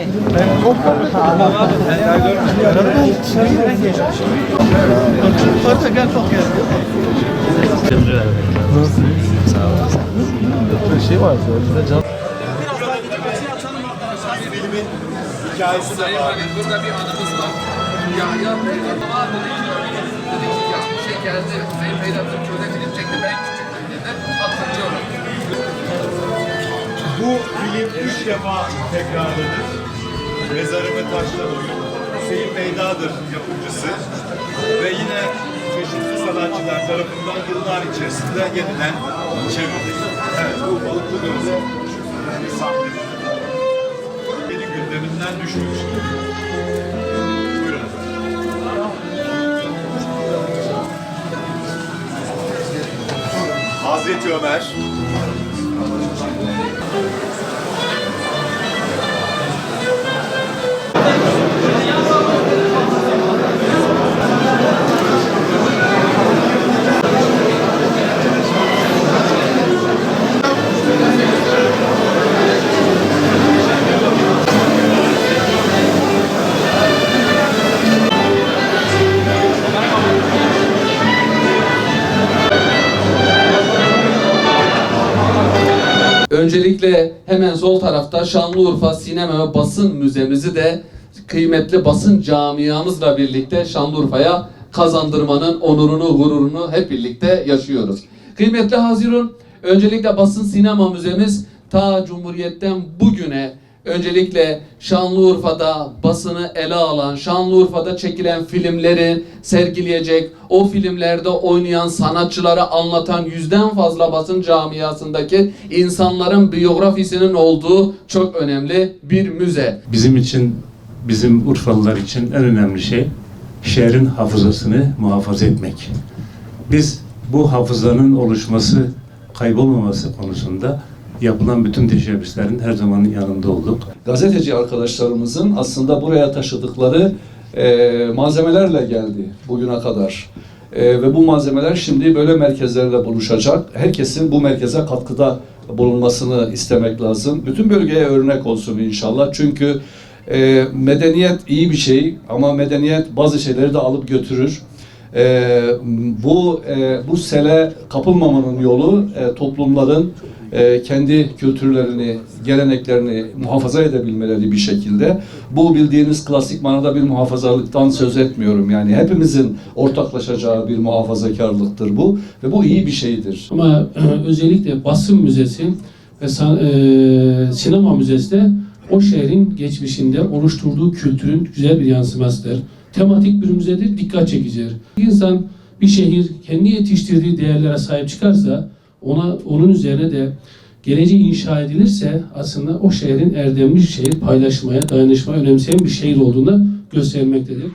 Şey var bizde can. Hikayesi de var. Burada bir anımız var. Yahya Peygamber dedi ki ya şey geldi. Sayın Peygamber köyde film çekti. Ben küçüktüm dedi. Hatırlıyorum. Bu film 3 defa tekrarlanır. Mezarımı taştan oyun. Hüseyin Beyda'dır yapımcısı. Ve yine çeşitli sanatçılar tarafından yıllar içerisinde yeniden çevrildi. Evet, bu Balıklı Göz'e bir sahne. Benim gündemimden düşmüştü. Buyurun. Hazreti Ömer. Öncelikle hemen sol tarafta Şanlıurfa Sinema ve Basın Müzemizi de kıymetli basın camiamızla birlikte Şanlıurfa'ya kazandırmanın onurunu, gururunu hep birlikte yaşıyoruz. Kıymetli Hazirun, öncelikle Basın Sinema Müzemiz ta Cumhuriyet'ten bugüne öncelikle Şanlıurfa'da basını ele alan, Şanlıurfa'da çekilen filmleri sergileyecek, o filmlerde oynayan sanatçıları anlatan 100'den fazla basın camiasındaki insanların biyografisinin olduğu çok önemli bir müze. Bizim için, bizim Urfalılar için en önemli şey şehrin hafızasını muhafaza etmek. Biz bu hafızanın oluşması, kaybolmaması konusunda yapılan bütün teşebbüslerin her zaman yanında olduk. Gazeteci arkadaşlarımızın aslında buraya taşıdıkları malzemelerle geldi bugüne kadar. Ve bu malzemeler şimdi böyle merkezlerle buluşacak. Herkesin bu merkeze katkıda bulunmasını istemek lazım. Bütün bölgeye örnek olsun inşallah. Çünkü medeniyet iyi bir şey ama medeniyet bazı şeyleri de alıp götürür. Bu sele kapılmamanın yolu toplumların kendi kültürlerini, geleneklerini muhafaza edebilmeleri bir şekilde. Bu bildiğiniz klasik manada bir muhafazalıktan söz etmiyorum. Yani hepimizin ortaklaşacağı bir muhafazakarlıktır bu ve bu iyi bir şeydir. Ama özellikle basın müzesi ve sinema müzesi de o şehrin geçmişinde oluşturduğu kültürün güzel bir yansımasıdır. Tematik bir müzedir, dikkat çekicidir. Bir insan, bir şehir kendi yetiştirdiği değerlere sahip çıkarsa, onun üzerine de geleceği inşa edilirse aslında o şehrin erdemli bir şehir, paylaşmaya, dayanışmaya önemseyen bir şehir olduğunu göstermektedir.